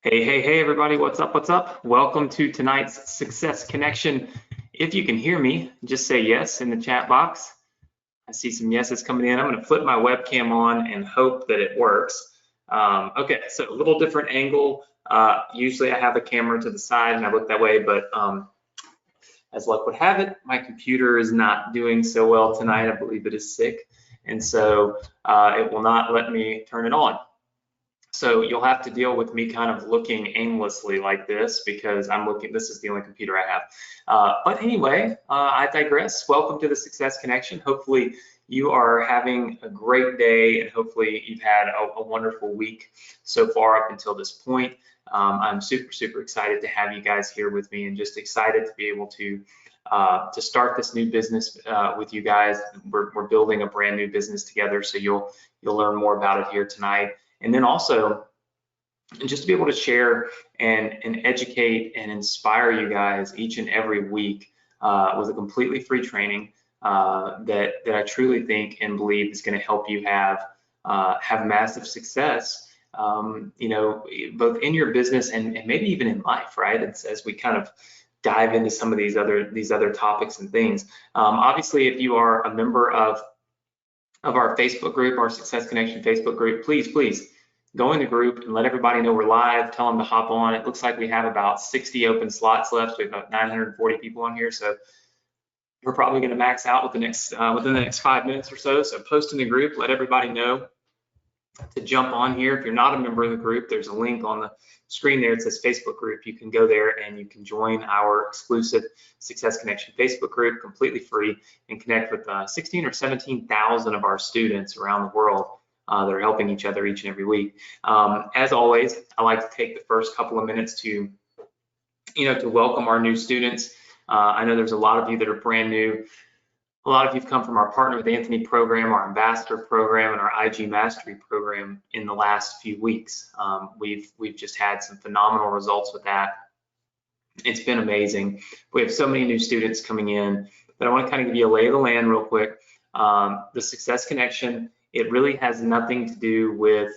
Hey, everybody, what's up? What's up? Welcome to tonight's Success Connection. If you can hear me, just say yes in the chat box. I see some yeses coming in. I'm going to flip my webcam on and hope that it works. Okay, so a little different angle. Usually I have a camera to the side and I look that way, but as luck would have it, my computer is not doing so well tonight. I believe it is sick, and so it will not let me turn it on. So you'll have to deal with me kind of looking aimlessly like this because this is the only computer I have. But anyway, I digress. Welcome to the Success Connection. Hopefully you are having a great day and hopefully you've had a wonderful week so far up until this point. I'm super excited to have you guys here with me and just excited to be able to start this new business with you guys. We're building a brand new business together, so you'll learn more about it here tonight. And then also, just to be able to share and educate and inspire you guys each and every week with a completely free training that I truly think and believe is going to help you have massive success, you know, both in your business and maybe even in life, right? As we kind of dive into some of these other topics and things. Obviously, if you are a member of our Facebook group, our Success Connection Facebook group, please go in the group and let everybody know we're live. Tell them to hop on. It looks like we have about 60 open slots left. We have about 940 people on here, so we're probably going to max out within the next 5 minutes or so. So post in the group, let everybody know to jump on here. If you're not a member of the group, there's a link on the screen there. It says Facebook group. You can go there and you can join our exclusive Success Connection Facebook group completely free and connect with 16 or 17,000 of our students around the world that are helping each other each and every week. As always, I like to take the first couple of minutes to welcome our new students. I know there's a lot of you that are brand new. A lot of you've come from our Partner with Anthony program, our Ambassador program, and our IG Mastery program in the last few weeks. We've just had some phenomenal results with that. It's been amazing. We have so many new students coming in, but I want to kind of give you a lay of the land real quick. The Success Connection, it really has nothing to do with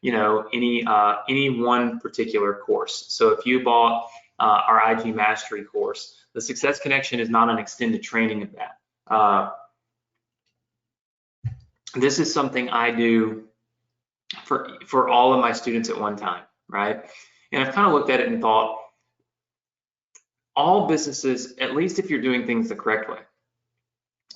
any one particular course. So if you bought our IG Mastery course, the Success Connection is not an extended training of that. This is something I do for all of my students at one time, right? And I've kind of looked at it and thought, all businesses, at least if you're doing things the correct way,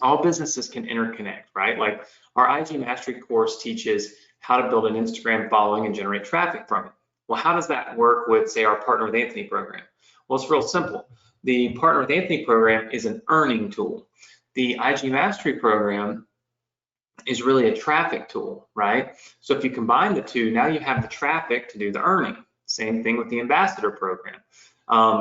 all businesses can interconnect, right? Like our IG Mastery course teaches how to build an Instagram following and generate traffic from it. Well, how does that work with, say, our Partner with Anthony program? Well, it's real simple. The Partner with Anthony program is an earning tool. The IG Mastery program is really a traffic tool, right? So if you combine the two, now you have the traffic to do the earning. Same thing with the Ambassador program.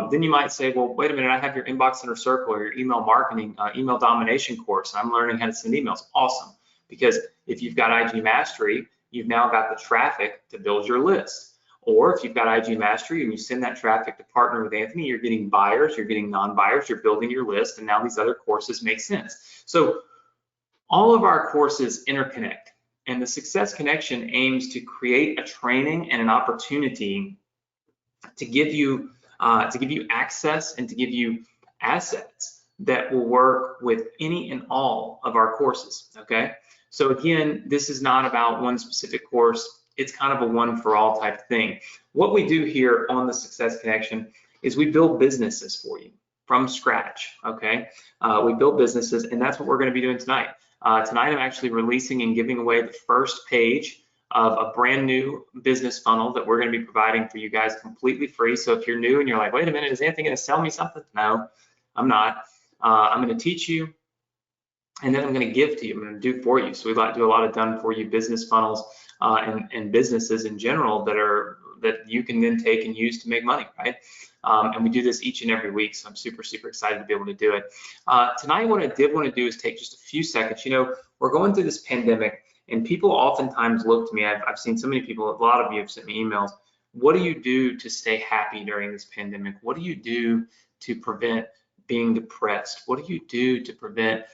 Then you might say, well, wait a minute, I have your Inbox Inner Circle or your email marketing, email domination course. I'm learning how to send emails. Awesome. Because if you've got IG Mastery, you've now got the traffic to build your list. Or if you've got IG Mastery and you send that traffic to Partner with Anthony, you're getting buyers, you're getting non-buyers, you're building your list, and now these other courses make sense. So all of our courses interconnect, and the Success Connection aims to create a training and an opportunity to give you access and to give you assets that will work with any and all of our courses, okay? So again, this is not about one specific course. It's kind of a one for all type thing. What we do here on the Success Connection is we build businesses for you from scratch, okay? We build businesses, and that's what we're gonna be doing tonight. Tonight I'm actually releasing and giving away the first page of a brand new business funnel that we're gonna be providing for you guys completely free. So if you're new and you're like, wait a minute, is Anthony gonna sell me something? No, I'm not. I'm gonna teach you, and then I'm gonna give to you, I'm gonna do for you. So we like to do a lot of done for you business funnels and businesses in general that you can then take and use to make money, right? And we do this each and every week, so I'm super excited to be able to do it. Tonight, what I did want to do is take just a few seconds. You know, we're going through this pandemic, and people oftentimes look to me. I've seen so many people, a lot of you have sent me emails. What do you do to stay happy during this pandemic? What do you do to prevent being depressed? What do you do to prevent,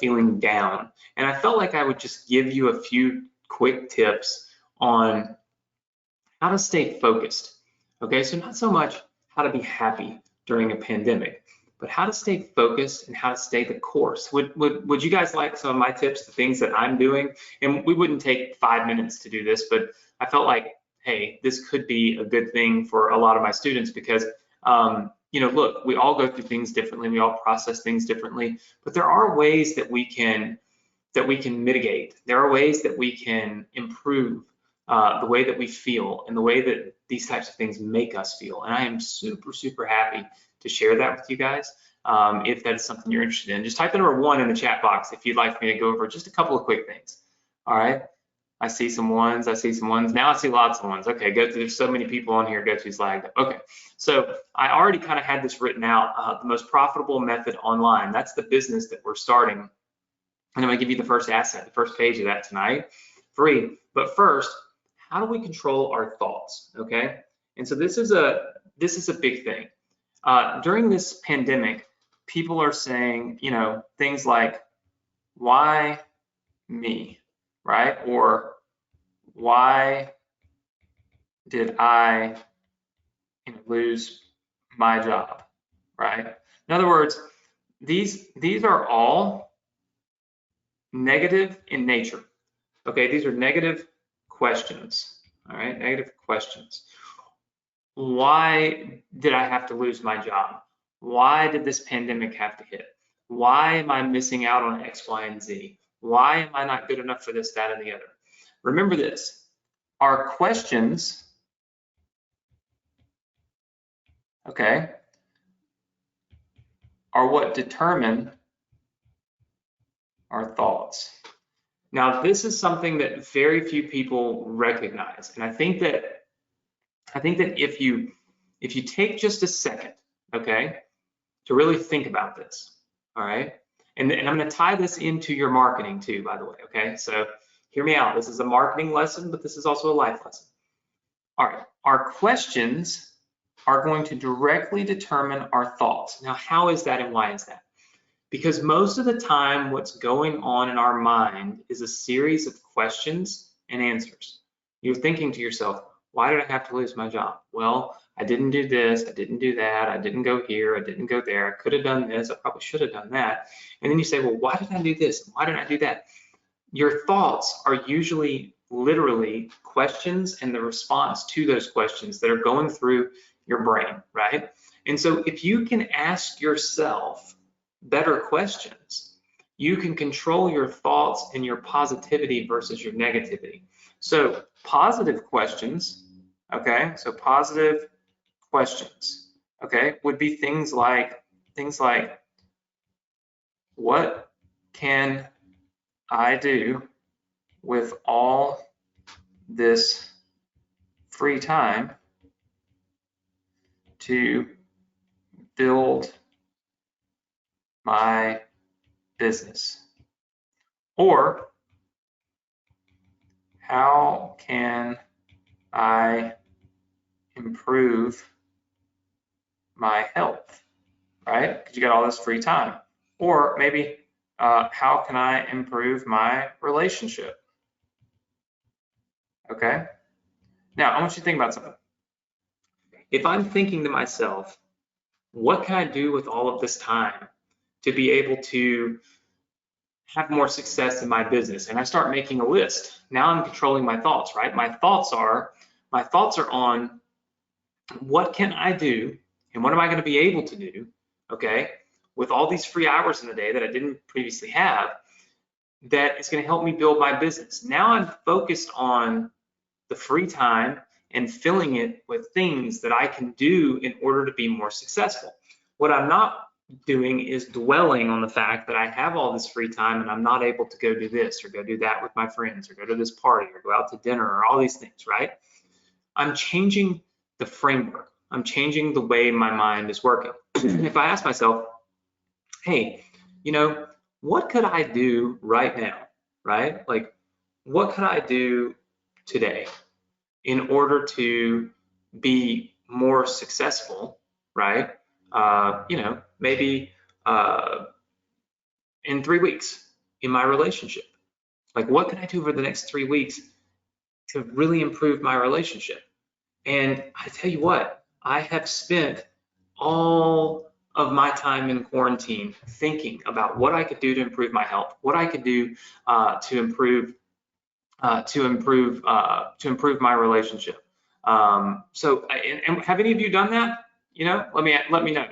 feeling down? And I felt like I would just give you a few quick tips on how to stay focused. Okay, so not so much how to be happy during a pandemic, but how to stay focused and how to stay the course. Would you guys like some of my tips, the things that I'm doing? And we wouldn't take 5 minutes to do this, but I felt like, hey, this could be a good thing for a lot of my students because, you know, look, we all go through things differently, we all process things differently, but there are ways that we can mitigate. There are ways that we can improve the way that we feel and the way that these types of things make us feel. And I am super, super happy to share that with you guys. If that is something you're interested in, just type the number 1 in the chat box if you'd like me to go over just a couple of quick things. All right. I see some ones. I see some ones. Now I see lots of ones. Okay, go to. There's so many people on here. Go to's lagged up. Okay, so I already kind of had this written out. The most profitable method online. That's the business that we're starting. And I'm going to give you the first asset, the first page of that tonight, free. But first, how do we control our thoughts? Okay, and so this is a big thing. During this pandemic, people are saying, you know, things like, "Why me?" Right? Or why did I lose my job? Right? In other words, these are all negative in nature. Okay, these are negative questions. All right, negative questions. Why did I have to lose my job? Why did this pandemic have to hit? Why am I missing out on X, Y, and Z? Why am I not good enough for this, that, and the other? Remember this, our questions, okay, are what determine our thoughts. Now, this is something that very few people recognize, and I think that if you take just a second, okay, to really think about this, all right, and I'm going to tie this into your marketing too, by the way, okay, so hear me out. This is a marketing lesson, but this is also a life lesson. All right, our questions are going to directly determine our thoughts. Now, how is that and why is that? Because most of the time, what's going on in our mind is a series of questions and answers. You're thinking to yourself, why did I have to lose my job? Well, I didn't do this, I didn't do that, I didn't go here, I didn't go there, I could have done this, I probably should have done that. And then you say, well, why did I do this? Why did I do that? Your thoughts are usually literally questions and the response to those questions that are going through your brain, right? And so if you can ask yourself better questions, you can control your thoughts and your positivity versus your negativity. So positive questions, okay, so positive questions, okay, would be things like, what can I do with all this free time to build my business? Or how can I improve my health, right? Because you got all this free time. Or maybe how can I improve my relationship? Okay. Now I want you to think about something. If I'm thinking to myself, what can I do with all of this time to be able to have more success in my business? And I start making a list. Now I'm controlling my thoughts, right? My thoughts are on what can I do and what am I going to be able to do, okay, with all these free hours in the day that I didn't previously have, that is going to help me build my business. Now I'm focused on the free time and filling it with things that I can do in order to be more successful. What I'm not doing is dwelling on the fact that I have all this free time and I'm not able to go do this or go do that with my friends or go to this party or go out to dinner or all these things, right? I'm changing the framework. I'm changing the way my mind is working. If I ask myself, hey, you know, what could I do right now, right? Like, what could I do today in order to be more successful, right? You know, maybe in 3 weeks in my relationship. Like, what can I do over the next 3 weeks to really improve my relationship? And I tell you what, I have spent all of my time in quarantine thinking about what I could do to improve my health, what I could do to improve to improve my relationship. And have any of you done that? You know, let me know.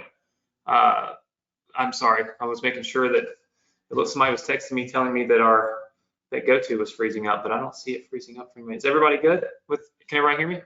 I'm sorry, I was making sure that it looks somebody was texting me telling me that GoTo was freezing up, but I don't see it freezing up for me. Is everybody good with? Can everybody hear me?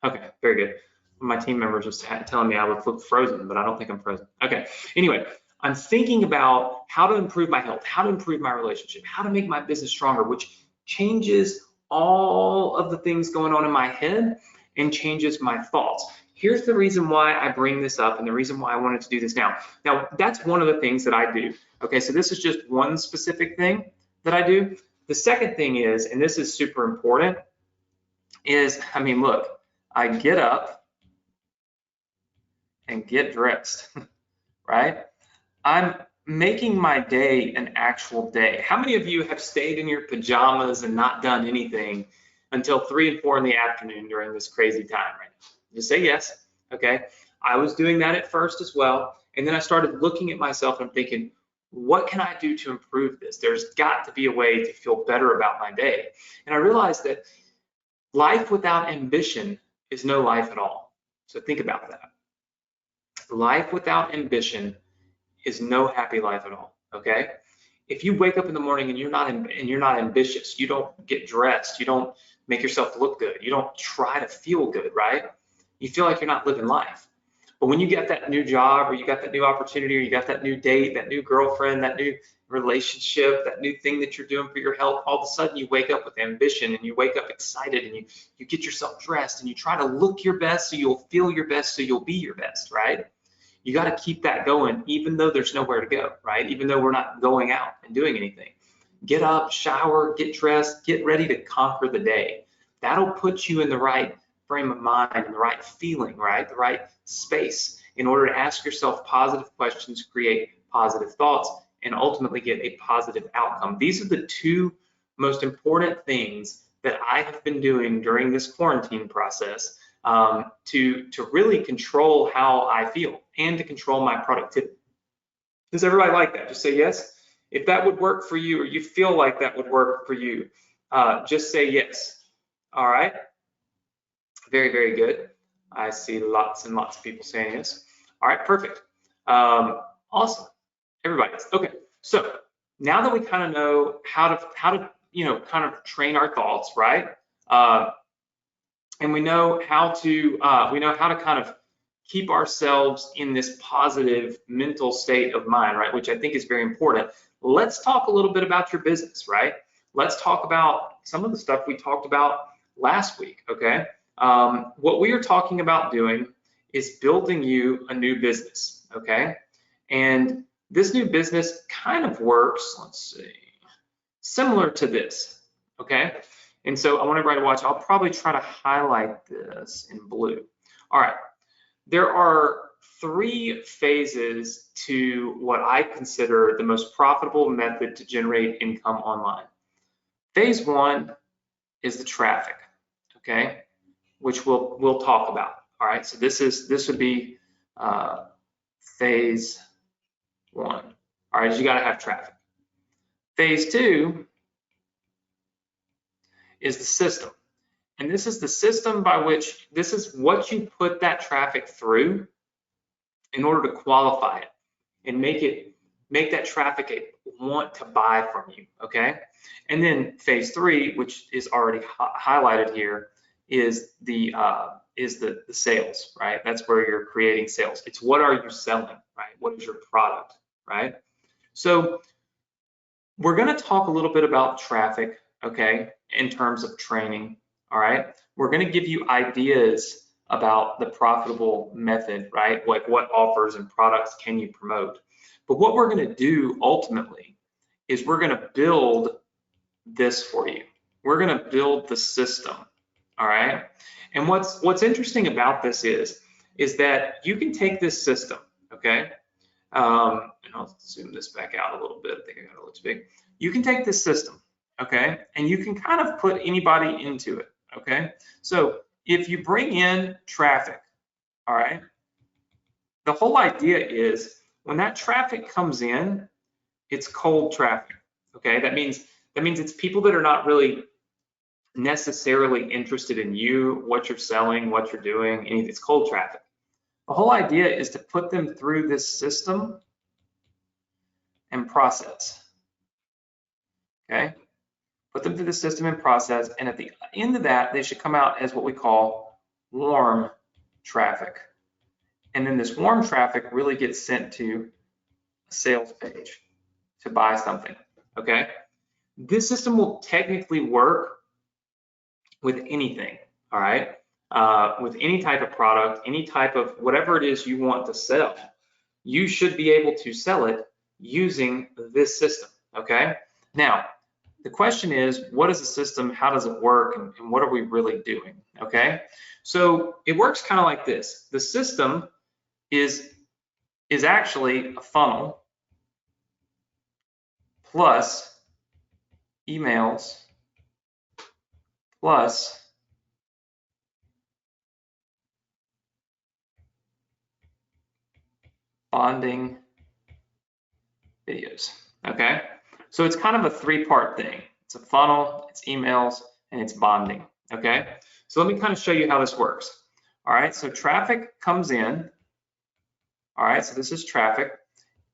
Okay, very good. My team members was telling me I would look frozen, but I don't think I'm frozen. Okay, anyway, I'm thinking about how to improve my health, how to improve my relationship, how to make my business stronger, which changes all of the things going on in my head and changes my thoughts. Here's the reason why I bring this up and the reason why I wanted to do this now. Now, that's one of the things that I do. Okay, so this is just one specific thing that I do. The second thing is, and this is super important, is, I mean, look, I get up and get dressed, right? I'm making my day an actual day. How many of you have stayed in your pajamas and not done anything until 3 and 4 in the afternoon during this crazy time right now? Just say yes, okay? I was doing that at first as well, and then I started looking at myself and I'm thinking, what can I do to improve this? There's got to be a way to feel better about my day. And I realized that life without ambition is no life at all. So think about that. Life without ambition is no happy life at all. Okay. If you wake up in the morning and you're not ambitious, you don't get dressed, you don't make yourself look good, you don't try to feel good, right? You feel like you're not living life. But when you get that new job, or you got that new opportunity, or you got that new date, that new girlfriend, that new relationship, that new thing that you're doing for your health, all of a sudden you wake up with ambition and you wake up excited and you get yourself dressed and you try to look your best so you'll feel your best, so you'll be your best, right? You got to keep that going, even though there's nowhere to go, right? Even though we're not going out and doing anything. Get up, shower, get dressed, get ready to conquer the day. That'll put you in the right frame of mind and the right feeling, right? The right space in order to ask yourself positive questions, create positive thoughts, and ultimately get a positive outcome. These are the two most important things that I have been doing during this quarantine process to really control how I feel and to control my productivity. Does everybody like that? Just say yes. If that would work for you, or you feel like that would work for you, just say yes. All right. Very, very good. I see lots and lots of people saying yes. All right, perfect. Awesome. Everybody. Okay. So now that we kind of know how to kind of train our thoughts, right? And we know how to kind of keep ourselves in this positive mental state of mind, right? Which I think is very important. Let's talk a little bit about your business, right? Let's talk about some of the stuff we talked about last week, okay? What we are talking about doing is building you a new business, okay? And this new business kind of works, let's see, similar to this, okay? And so I want everybody to watch. I'll probably try to highlight this in blue. All right, there are 3 phases to what I consider the most profitable method to generate income online. Phase 1 is the traffic, okay, which we'll talk about. All right, so this would be phase 1. All right, you got to have traffic. Phase 2 is the system. And this is the system by which, this is what you put that traffic through in order to qualify it and make that traffic want to buy from you, okay? And then phase 3, which is already highlighted here, is the sales, right? That's where you're creating sales. It's what are you selling, right? What is your product, right? So we're going to talk a little bit about traffic, okay, in terms of training. All right, we're going to give you ideas about the profitable method, right? Like what offers and products can you promote? But what we're going to do ultimately is we're going to build this for you. We're going to build the system. All right. And what's interesting about this is that you can take this system, okay? And I'll zoom this back out a little bit. I think I got it a little too big. You can take this system, okay, and you can kind of put anybody into it. Okay, so if you bring in traffic, all right, the whole idea is when that traffic comes in, it's cold traffic. Okay, that means it's people that are not really necessarily interested in you, what you're selling, what you're doing. It's cold traffic. The whole idea is to put them through this system and process. Okay, put them through the system and process, and at the end of that, they should come out as what we call warm traffic. And then this warm traffic really gets sent to a sales page to buy something. Okay, this system will technically work with anything. All right, with any type of product, any type of whatever it is you want to sell, you should be able to sell it using this system. Okay, now the question is, what is the system? How does it work? And what are we really doing? Okay, so it works kind of like this. The system is actually a funnel plus emails plus bonding videos. Okay, so it's kind of a three-part thing. It's a funnel, it's emails, and it's bonding. Okay, so let me kind of show you how this works. All right, so traffic comes in. All right, so this is traffic,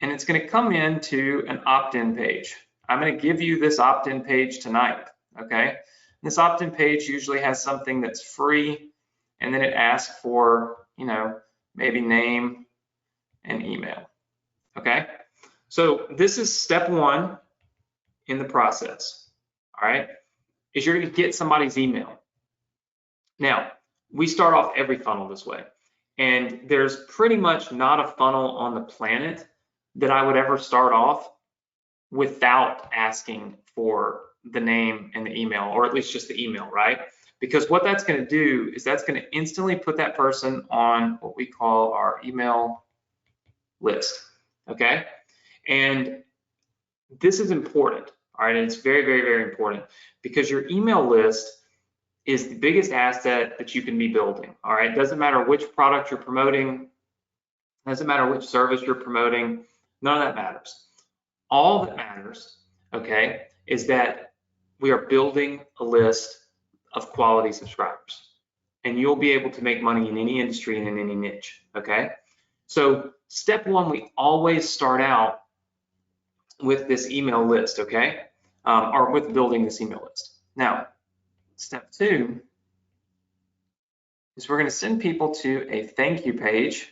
and it's going to come into an opt-in page. I'm going to give you this opt-in page tonight. Okay, this opt-in page usually has something that's free, and then it asks for, you know, maybe name and email. Okay, so this is step one in the process. All right, is you're going to get somebody's email. Now, we start off every funnel this way. And there's pretty much not a funnel on the planet that I would ever start off without asking for the name and the email, or at least just the email, right? Because what that's going to do is that's going to instantly put that person on what we call our email list, okay? And this is important, all right? And it's very, very, very important because your email list is the biggest asset that you can be building. All right, doesn't matter which product you're promoting, doesn't matter which service you're promoting, none of that matters. All that matters, okay, is that we are building a list of quality subscribers, and you'll be able to make money in any industry and in any niche. Okay, so step one, we always start out with this email list, okay, or with building this email list. Now, step two is we're going to send people to a thank you page.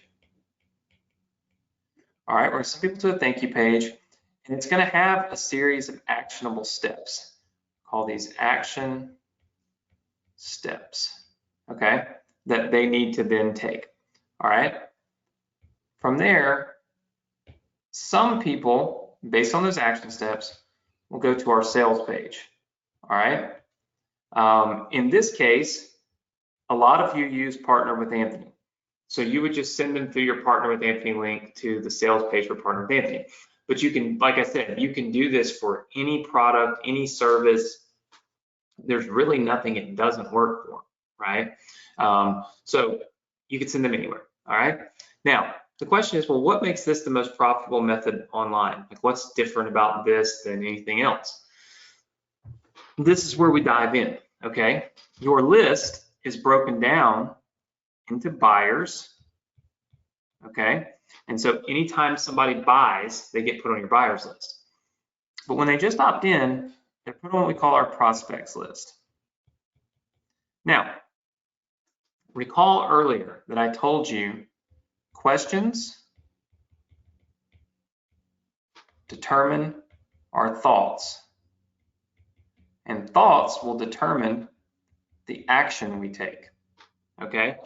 All right, we're going to send people to a thank you page, and it's going to have a series of actionable steps. Call these action steps, okay, that they need to then take. All right, from there, some people, based on those action steps, will go to our sales page. All right. In this case, a lot of you use Partner with Anthony. So you would just send them through your Partner with Anthony link to the sales page for Partner with Anthony. But you can, like I said, you can do this for any product, any service. There's really nothing it doesn't work for, right? So you can send them anywhere, all right? Now, the question is, well, what makes this the most profitable method online? Like, what's different about this than anything else? This is where we dive in, okay? Your list is broken down into buyers, okay? And so anytime somebody buys, they get put on your buyers list. But when they just opt in, they're put on what we call our prospects list. Now, recall earlier that I told you questions determine our thoughts, and thoughts will determine the action we take, okay?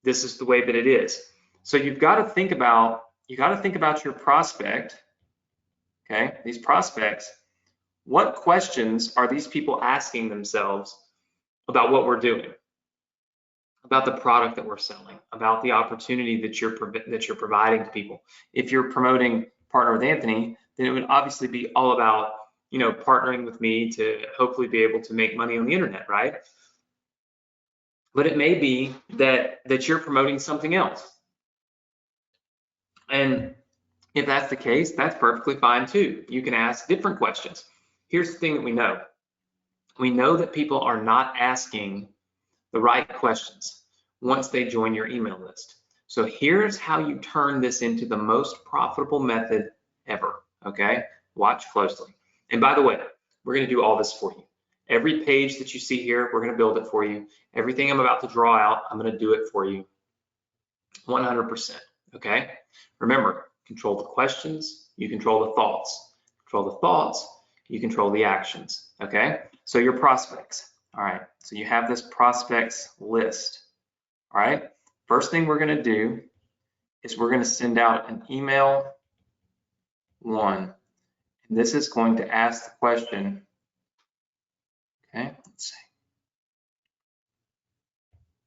This is the way that it is. So you've got to think about, your prospect, okay? These prospects, what questions are these people asking themselves about what we're doing, about the product that we're selling, about the opportunity that you're providing to people? If you're promoting Partner with Anthony, then it would obviously be all about, you know, partnering with me to hopefully be able to make money on the internet, right? but it may be that you're promoting something else. And if that's the case, that's perfectly fine too. You can ask different questions. Here's the thing that we know. We know that people are not asking the right questions once they join your email list. So here's how you turn this into the most profitable method ever, okay? Watch closely. And by the way, we're gonna do all this for you. Every page that you see here, we're gonna build it for you. Everything I'm about to draw out, I'm gonna do it for you 100%, okay? Remember, control the questions, you control the thoughts. Control the thoughts, you control the actions, okay? So your prospects, all right, so you have this prospects list, all right? First thing we're gonna do is we're gonna send out an email one. And this is going to ask the question, okay, let's see.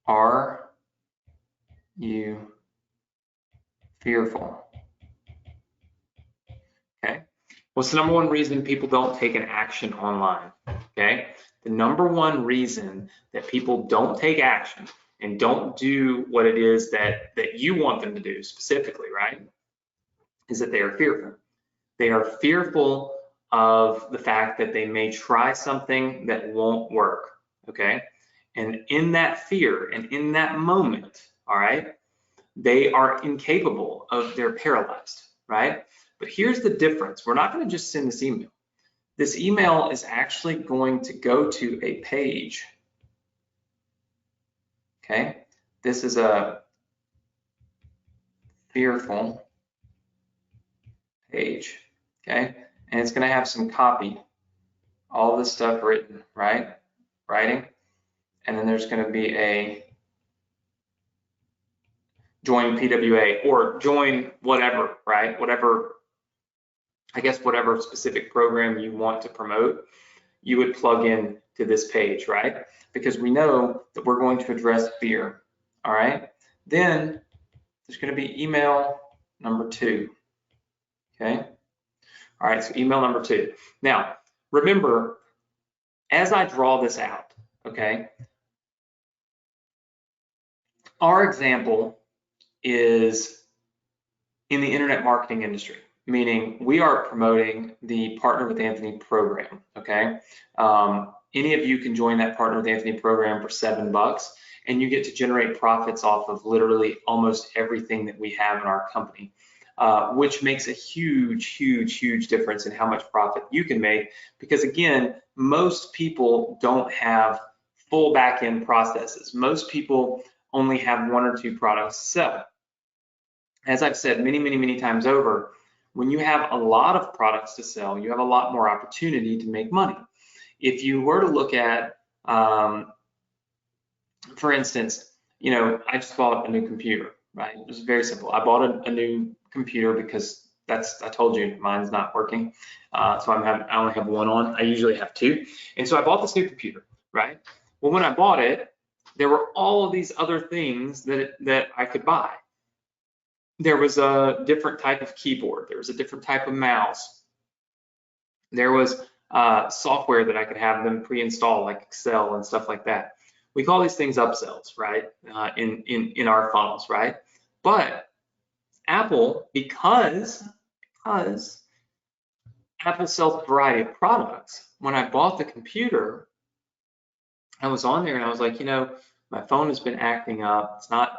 Are you fearful? Okay. What's the number one reason people don't take an action online? Okay. The number one reason that people don't take action and don't do what it is that you want them to do specifically, right, is that they are fearful. They are fearful of the fact that they may try something that won't work. Okay. And in that fear and in that moment, all right, they are incapable of, they're paralyzed, right? But here's the difference. We're not going to just send this email. This email is actually going to go to a page. Okay. This is a fearful page. Okay. And it's going to have some copy, all this stuff written, right? Writing. And then there's going to be a join PWA or join whatever, right? Whatever, I guess, whatever specific program you want to promote, you would plug in to this page, right? Because we know that we're going to address fear, all right? Then there's going to be email number 2, okay? All right, so email number 2. Now, remember, as I draw this out, okay, our example is in the internet marketing industry, meaning we are promoting the Partner with Anthony program, okay? Any of you can join that Partner with Anthony program for $7, and you get to generate profits off of literally almost everything that we have in our company, which makes a huge, huge, huge difference in how much profit you can make, because again, most people don't have full back-end processes. Most people only have 1 or 2 products to sell. As I've said many, many, many times over, when you have a lot of products to sell, you have a lot more opportunity to make money. If you were to look at, for instance, you know, I just bought a new computer, right? It was very simple. I bought a new computer because I told you mine's not working. So I only have one on. I usually have 2. And so I bought this new computer, right? Well, when I bought it, there were all of these other things that I could buy. There was a different type of keyboard. There was a different type of mouse. There was software that I could have them pre-install, like Excel and stuff like that. We call these things upsells, right? In our funnels, right? But Apple, because Apple sells a variety of products, when I bought the computer, I was on there and I was like, you know, my phone has been acting up. It's not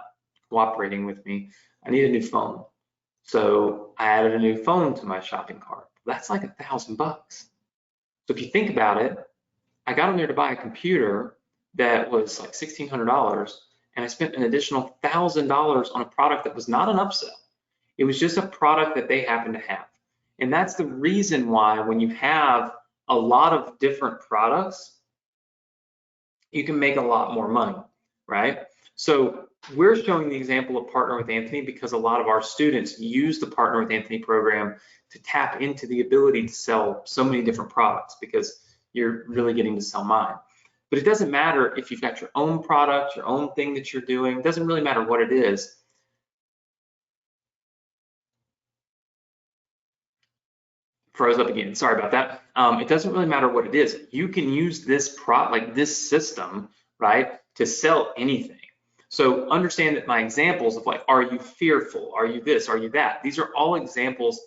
cooperating with me. I need a new phone. So I added a new phone to my shopping cart. That's like $1,000. So if you think about it, I got on there to buy a computer that was like $1,600, and I spent an additional $1,000 on a product that was not an upsell. It was just a product that they happen to have. And that's the reason why when you have a lot of different products, you can make a lot more money, right? So we're showing the example of Partner with Anthony because a lot of our students use the Partner with Anthony program to tap into the ability to sell so many different products, because you're really getting to sell mine. But it doesn't matter if you've got your own product, your own thing that you're doing. It doesn't really matter what it is. Froze up again. Sorry about that. It doesn't really matter what it is. You can use this this system, right, to sell anything. So understand that my examples of like, are you fearful? Are you this? Are you that? These are all examples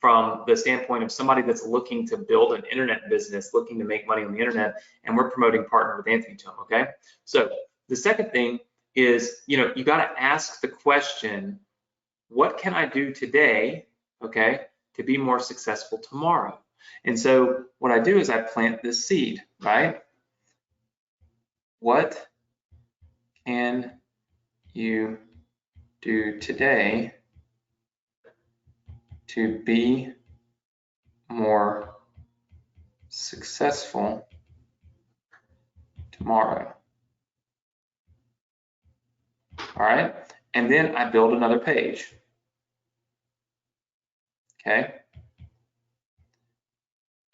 from the standpoint of somebody that's looking to build an internet business, looking to make money on the internet, and we're promoting Partner with Anthony to them, okay? So the second thing is, you know, you got to ask the question, what can I do today, okay, to be more successful tomorrow? And so what I do is I plant this seed, right? What can you do today to be more successful tomorrow? All right, and then I build another page. Okay,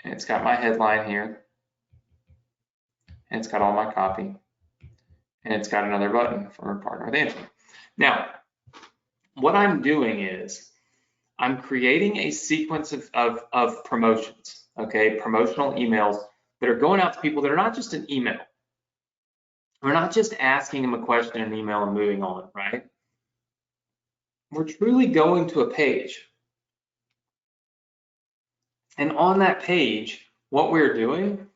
and it's got my headline here, and it's got all my copy, and it's got another button for Partner with Anthony. Now, what I'm doing is I'm creating a sequence of promotions, okay, promotional emails that are going out to people that are not just an email. We're not just asking them a question in an email and moving on, right? We're truly going to a page. And on that page, what we're doing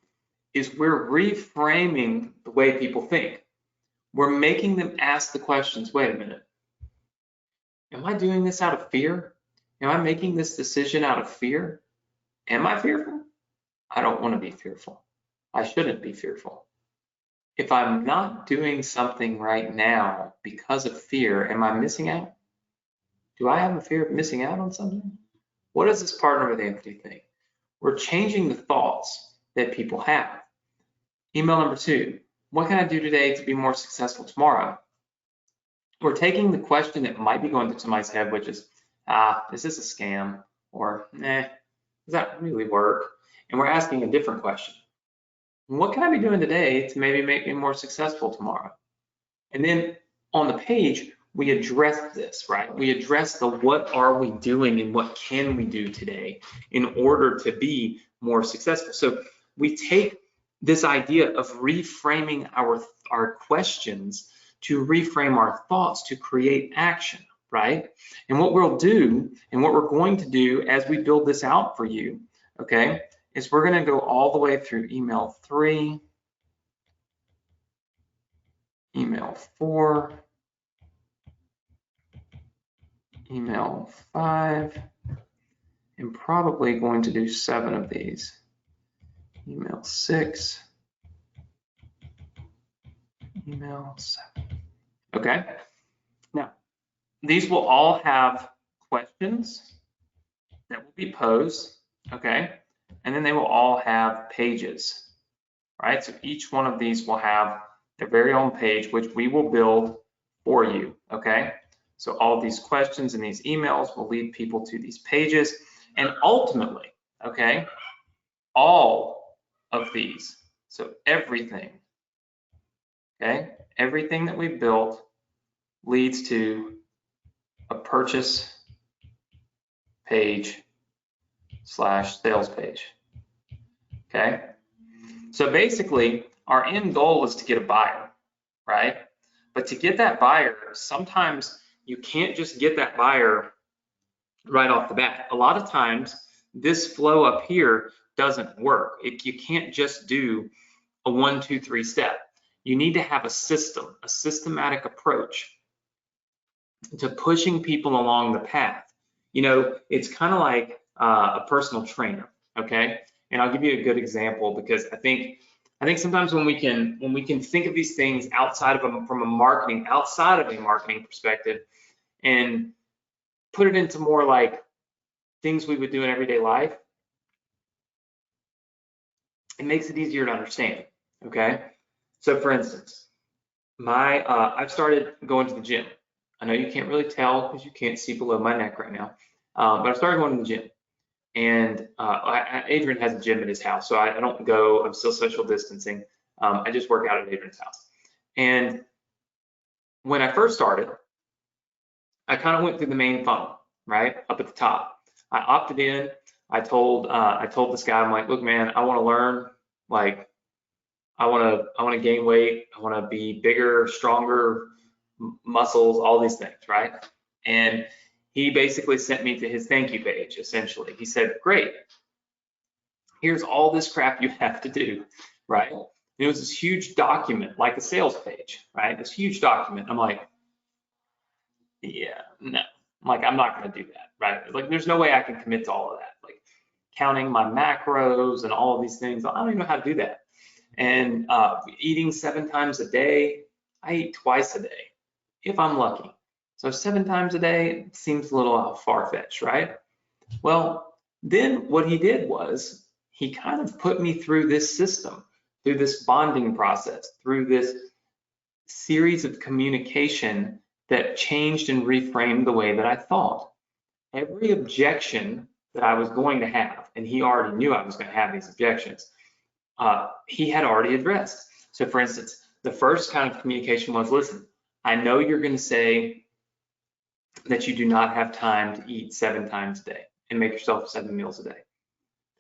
is we're reframing the way people think. We're making them ask the questions, wait a minute, am I doing this out of fear? Am I making this decision out of fear? Am I fearful? I don't want to be fearful. I shouldn't be fearful. If I'm not doing something right now because of fear, am I missing out? Do I have a fear of missing out on something? What does this Partner with Anthony think? We're changing the thoughts that people have. Email number 2, what can I do today to be more successful tomorrow? We're taking the question that might be going through somebody's head, which is, is this a scam? Or, does that really work? And we're asking a different question. What can I be doing today to maybe make me more successful tomorrow? And then on the page, we address this, right? We address the what are we doing and what can we do today in order to be more successful. So we take this idea of reframing our questions to reframe our thoughts to create action, right? And what we'll do and what we're going to do as we build this out for you, okay, is we're going to go all the way through email 3, email 4, email 5, and probably going to do 7 of these. Email 6, email 7. Okay, now these will all have questions that will be posed, okay, and then they will all have pages, right? So each one of these will have their very own page, which we will build for you, okay? So all of these questions and these emails will lead people to these pages, and ultimately, okay, all of these, so everything, okay, everything that we built leads to a purchase page / sales page, okay? So basically, our end goal is to get a buyer, right? But to get that buyer, sometimes you can't just get that buyer right off the bat. A lot of times, this flow up here doesn't work. You can't just do a 1, 2, 3 step. You need to have a system, a systematic approach to pushing people along the path. You know, it's kind of like a personal trainer, okay? And I'll give you a good example because I think sometimes when we can think of these things outside of a marketing perspective and put it into more like things we would do in everyday life, it makes it easier to understand, okay? So for instance, I've started going to the gym. I know you can't really tell because you can't see below my neck right now, but I started going to the gym. And Adrian has a gym at his house, so I don't go, I'm still social distancing. I just work out at Adrian's house. And when I first started, I kind of went through the main funnel, right, up at the top. I opted in. I told this guy, I'm like, look, man, I want to learn. Like, I want to gain weight. I want to be bigger, stronger, muscles, all these things, right? And he basically sent me to his thank you page, essentially. He said, great, here's all this crap you have to do, right? And it was this huge document, like a sales page, right? This huge document. I'm like, yeah, no. Like, I'm not going to do that, right? Like, there's no way I can commit to all of that. Like, counting my macros and all of these things, I don't even know how to do that. And eating 7 times a day, I eat twice a day, if I'm lucky. So 7 times a day seems a little far-fetched, right? Well, then what he did was he kind of put me through this system, through this bonding process, through this series of communication that changed and reframed the way that I thought. Every objection that I was going to have, and he already knew I was going to have these objections, he had already addressed. So for instance, the first kind of communication was, listen, I know you're going to say that you do not have time to eat 7 times a day and make yourself 7 meals a day.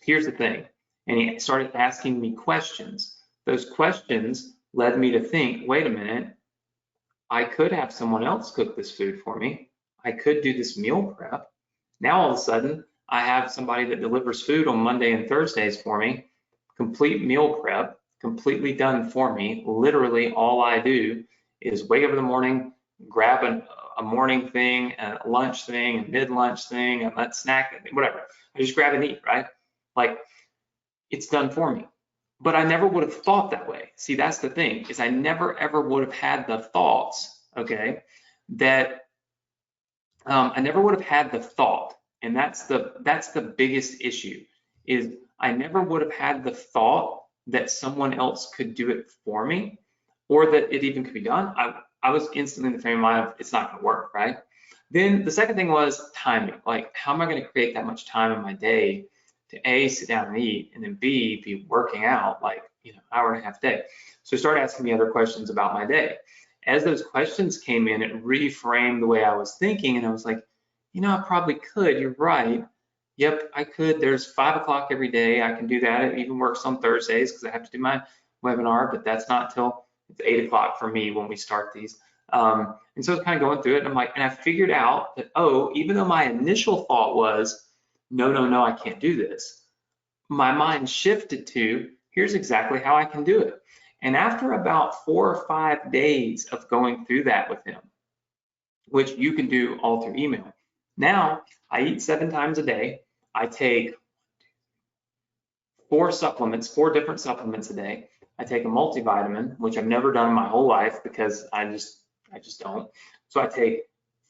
Here's the thing. And he started asking me questions. Those questions led me to think, wait a minute, I could have someone else cook this food for me. I could do this meal prep. Now all of a sudden, I have somebody that delivers food on Monday and Thursdays for me, complete meal prep, completely done for me. Literally all I do is wake up in the morning, grab a morning thing, a lunch thing, a mid-lunch thing, a snack, whatever. I just grab and eat, right? Like, it's done for me. But I never would have thought that way. See, that's the thing, is I never ever would have had the thoughts, okay, that I never would have had the thought, and that's the biggest issue, is I never would have had the thought that someone else could do it for me, or that it even could be done. I was instantly in the frame of mind of, it's not gonna work, right? Then the second thing was timing. Like, how am I gonna create that much time in my day to A, sit down and eat, and then B, be working out like, hour and a half a day? So start asking me other questions about my day. As those questions came in, it reframed the way I was thinking, and I was like, I probably could, you're right. Yep, I could. There's 5 o'clock every day. I can do that. It even works on Thursdays because I have to do my webinar, but that's not till it's 8 o'clock for me when we start these. And so it's kind of going through it, and I'm like, and I figured out that, even though my initial thought was, no, I can't do this, my mind shifted to, here's exactly how I can do it. And after about 4 or 5 days of going through that with him, which you can do all through email, now I eat 7 times a day. I take 4 different supplements a day. I take a multivitamin, which I've never done in my whole life because I just don't. So I take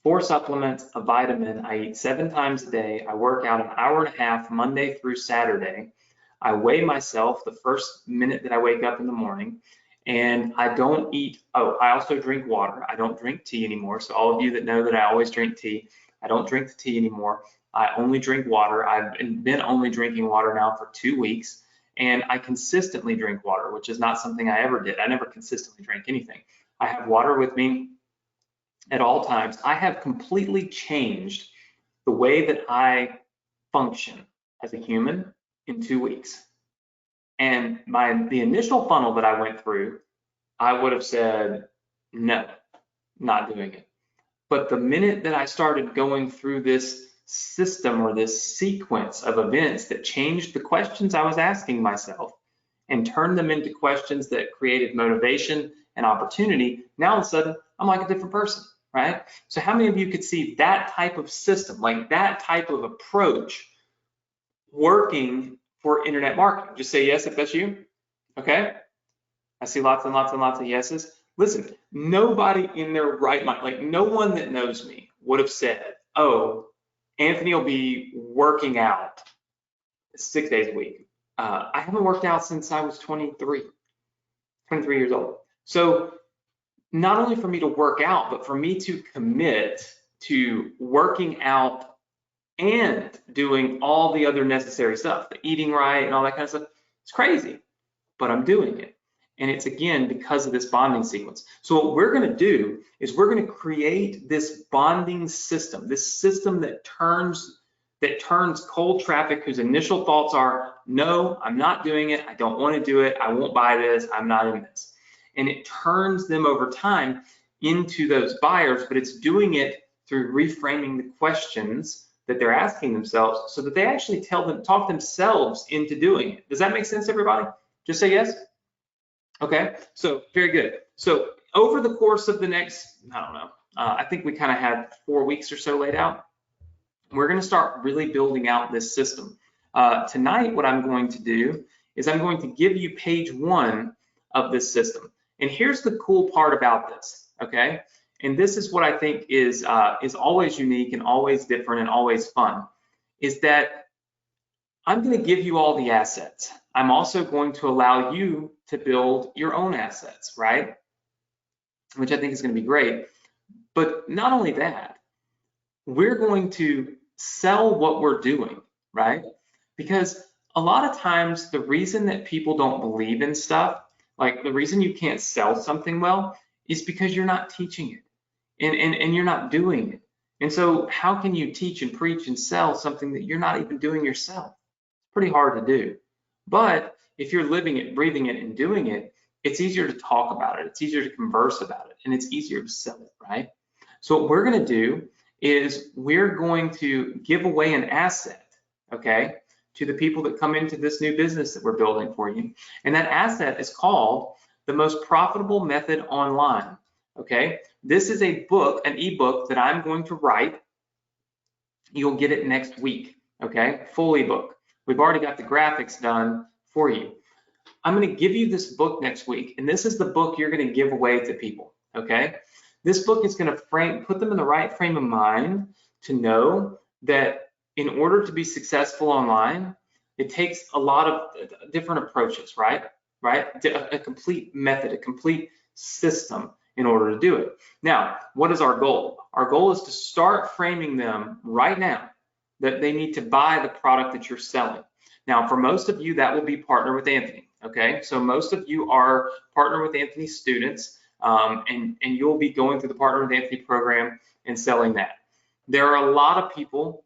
4 supplements, a vitamin. I eat 7 times a day. I work out an hour and a half Monday through Saturday. I weigh myself the first minute that I wake up in the morning, and I don't eat. I also drink water. I don't drink tea anymore. So all of you that know that I always drink tea, I don't drink the tea anymore. I only drink water. I've been only drinking water now for 2 weeks, and I consistently drink water, which is not something I ever did. I never consistently drank anything. I have water with me at all times. I have completely changed the way that I function as a human in 2 weeks. And the initial funnel that I went through, I would have said, no, not doing it. But the minute that I started going through this system or this sequence of events that changed the questions I was asking myself and turned them into questions that created motivation and opportunity, now all of a sudden, I'm like a different person, right? So how many of you could see that type of system, like that type of approach working for internet marketing? Just say yes if that's you, okay? I see lots and lots and lots of yeses. Listen, nobody in their right mind, like no one that knows me would have said, Anthony will be working out 6 days a week. I haven't worked out since I was 23 years old. So not only for me to work out, but for me to commit to working out and doing all the other necessary stuff, the eating right and all that kind of stuff, it's crazy, but I'm doing it. And it's, again, because of this bonding sequence. So what we're going to do is we're going to create this bonding system, this system that turns that turns cold traffic whose initial thoughts are, no, I'm not doing it, I don't want to do it, I won't buy this, I'm not in this. And it turns them over time into those buyers, but it's doing it through reframing the questions that they're asking themselves so that they actually talk themselves into doing it. Does that make sense, everybody? Just say yes. Okay, so very good. So over the course of the next, I don't know, I think we kind of had 4 weeks or so laid out. We're going to start really building out this system. Tonight, what I'm going to do is I'm going to give you page 1 of this system. And here's the cool part about this, okay? And this is what I think is always unique and always different and always fun, is that I'm going to give you all the assets. I'm also going to allow you to build your own assets, right? Which I think is going to be great. But not only that, we're going to sell what we're doing, right? Because a lot of times the reason that people don't believe in stuff, like the reason you can't sell something well, is because you're not teaching it and you're not doing it. And so how can you teach and preach and sell something that you're not even doing yourself? It's pretty hard to do. But if you're living it, breathing it, and doing it, it's easier to talk about it. It's easier to converse about it, and it's easier to sell it, right? So what we're going to do is we're going to give away an asset, okay, to the people that come into this new business that we're building for you. And that asset is called the most profitable method online, okay? This is a book, an ebook that I'm going to write. You'll get it next week, okay? Full ebook. We've already got the graphics done for you. I'm going to give you this book next week, and this is the book you're going to give away to people, okay? This book is going to put them in the right frame of mind to know that in order to be successful online, it takes a lot of different approaches, right? A complete method, a complete system in order to do it. Now, what is our goal? Our goal is to start framing them right now that they need to buy the product that you're selling. Now, for most of you, that will be Partner with Anthony, okay? So most of you are Partner with Anthony students, and you'll be going through the Partner with Anthony program and selling that. There are a lot of people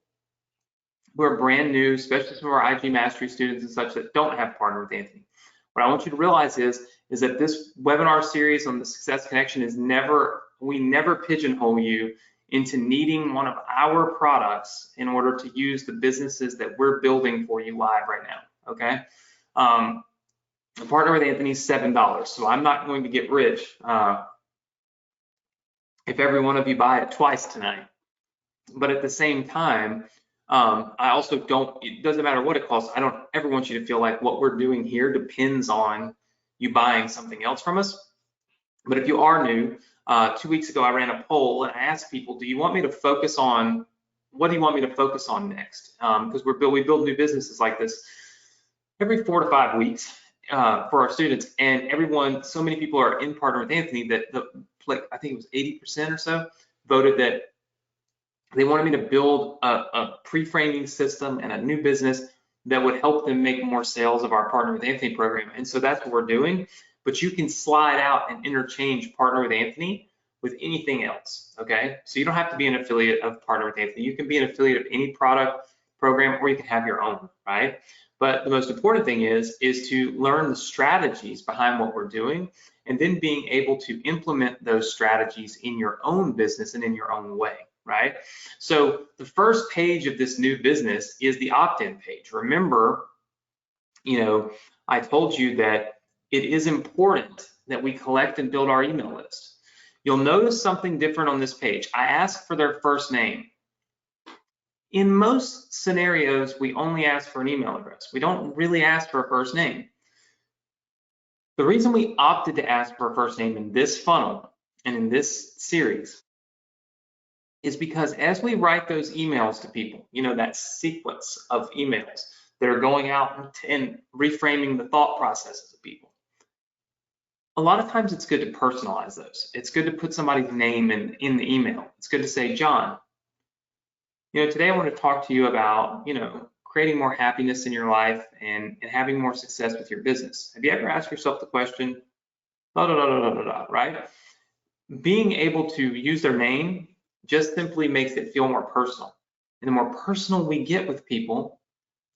who are brand new, especially some of our IG Mastery students and such, that don't have Partner with Anthony. What I want you to realize is that this webinar series on the Success Connection is we never pigeonhole you into needing one of our products in order to use the businesses that we're building for you live right now, okay? Partner with Anthony is $7, so I'm not going to get rich if every one of you buy it twice tonight. But at the same time, I also don't, it doesn't matter what it costs, I don't ever want you to feel like what we're doing here depends on you buying something else from us. But if you are new, 2 weeks ago I ran a poll and I asked people, do you want me to focus on, what do you want me to focus on next? Because we build new businesses like this every 4 to 5 weeks for our students, and so many people are in Partner with Anthony that I think it was 80% or so voted that they wanted me to build a pre-framing system and a new business that would help them make more sales of our Partner with Anthony program. And so that's what we're doing. But you can slide out and interchange Partner with Anthony with anything else, okay? So you don't have to be an affiliate of Partner with Anthony. You can be an affiliate of any product, program, or you can have your own, right? But the most important thing is to learn the strategies behind what we're doing and then being able to implement those strategies in your own business and in your own way, right? So the first page of this new business is the opt-in page. Remember, I told you that it is important that we collect and build our email list. You'll notice something different on this page. I ask for their first name. In most scenarios, we only ask for an email address. We don't really ask for a first name. The reason we opted to ask for a first name in this funnel and in this series is because as we write those emails to people, that sequence of emails that are going out and reframing the thought processes of people, a lot of times it's good to personalize those. It's good to put somebody's name in the email. It's good to say, John, today I want to talk to you about, creating more happiness in your life and having more success with your business. Have you ever asked yourself the question, right? Being able to use their name just simply makes it feel more personal. And the more personal we get with people,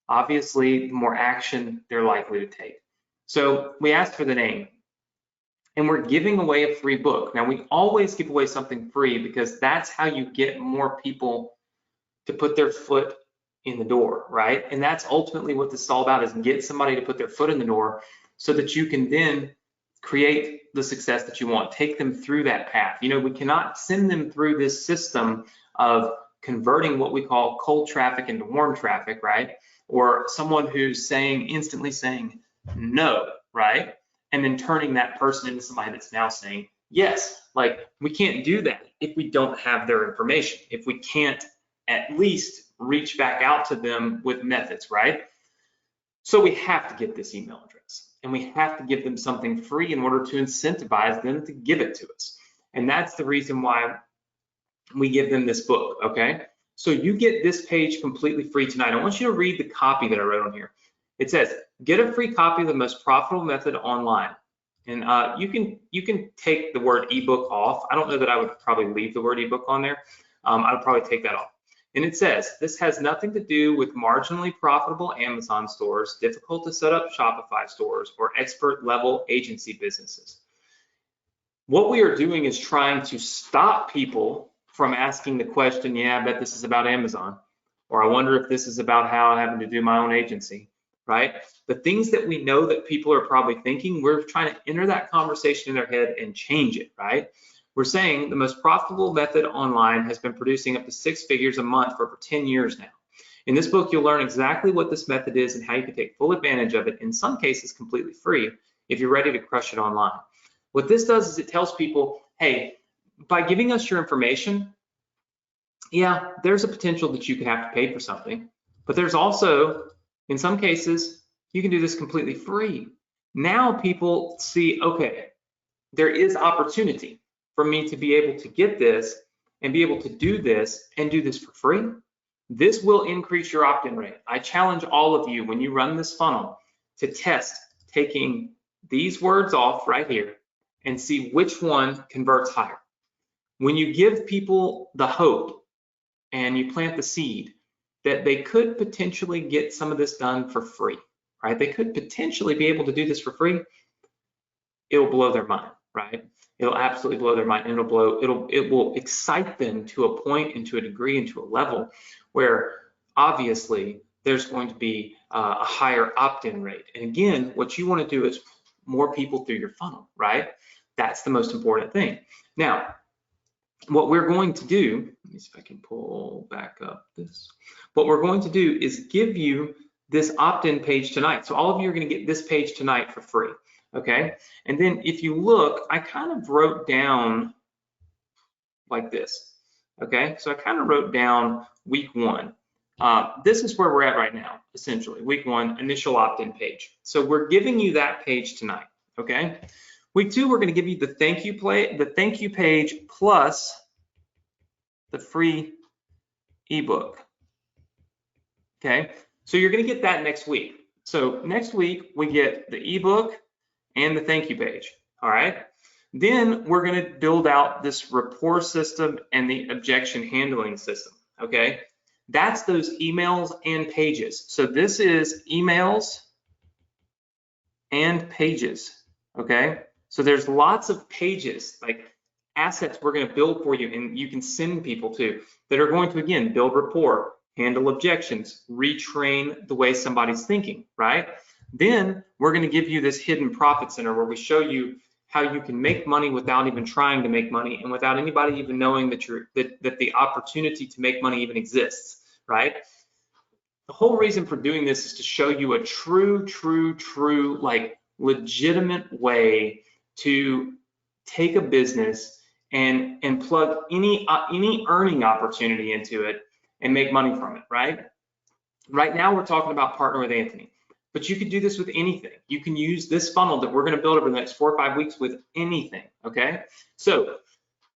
obviously, the more action they're likely to take. So we asked for the name, and we're giving away a free book. Now, we always give away something free because that's how you get more people to put their foot in the door, right? And that's ultimately what this is all about, is get somebody to put their foot in the door so that you can then create the success that you want, take them through that path. You know, we cannot send them through this system of converting what we call cold traffic into warm traffic, right? Or someone who's instantly saying no, right? And then turning that person into somebody that's now saying yes. Like, we can't do that if we don't have their information, if we can't at least reach back out to them with methods, right? So we have to get this email address, and we have to give them something free in order to incentivize them to give it to us. And that's the reason why we give them this book, okay? So you get this page completely free tonight. I want you to read the copy that I wrote on here. It says, get a free copy of the most profitable method online. And you can take the word ebook off. I don't know that I would probably leave the word ebook on there. I'd probably take that off. And it says, this has nothing to do with marginally profitable Amazon stores, difficult to set up Shopify stores, or expert level agency businesses. What we are doing is trying to stop people from asking the question, yeah, I bet this is about Amazon, or I wonder if this is about how I'm having to do my own agency, right? The things that we know that people are probably thinking, we're trying to enter that conversation in their head and change it, right? We're saying the most profitable method online has been producing up to 6 figures a month for over 10 years now. In this book, you'll learn exactly what this method is and how you can take full advantage of it, in some cases completely free, if you're ready to crush it online. What this does is it tells people, hey, by giving us your information, yeah, there's a potential that you could have to pay for something, but there's also, in some cases, you can do this completely free. Now people see, okay, there is opportunity for me to be able to get this and be able to do this and do this for free. This will increase your opt-in rate. I challenge all of you, when you run this funnel, to test taking these words off right here and see which one converts higher. When you give people the hope and you plant the seed that they could potentially get some of this done for free, right? They could potentially be able to do this for free. It'll blow their mind, right? It'll absolutely blow their mind, and it will excite them to a point and to a degree and to a level where obviously there's going to be a higher opt-in rate. And again, what you want to do is more people through your funnel, right? That's the most important thing. Now, what we're going to do, let me see if I can pull back up this. What we're going to do is give you this opt-in page tonight. So all of you are going to get this page tonight for free. Okay, and then if you look, I kind of wrote down like this. Okay, so I kind of wrote down week 1. This is where we're at right now, essentially. Week 1, initial opt-in page. So we're giving you that page tonight. Okay, week 2, we're going to give you the thank you page plus the free ebook. Okay, so you're going to get that next week. So next week we get the ebook and the thank you page. All right. Then we're going to build out this rapport system and the objection handling system. Okay. That's those emails and pages. So this is emails and pages. Okay. So there's lots of pages, like assets we're going to build for you, and you can send people to, that are going to, again, build rapport, handle objections, retrain the way somebody's thinking, right? Then we're going to give you this hidden profit center where we show you how you can make money without even trying to make money and without anybody even knowing that the opportunity to make money even exists, right? The whole reason for doing this is to show you a true, like legitimate way to take a business and plug any earning opportunity into it and make money from it, right? Right now we're talking about Partner with Anthony. But you could do this with anything. You can use this funnel that we're going to build over the next 4 or 5 weeks with anything, okay? So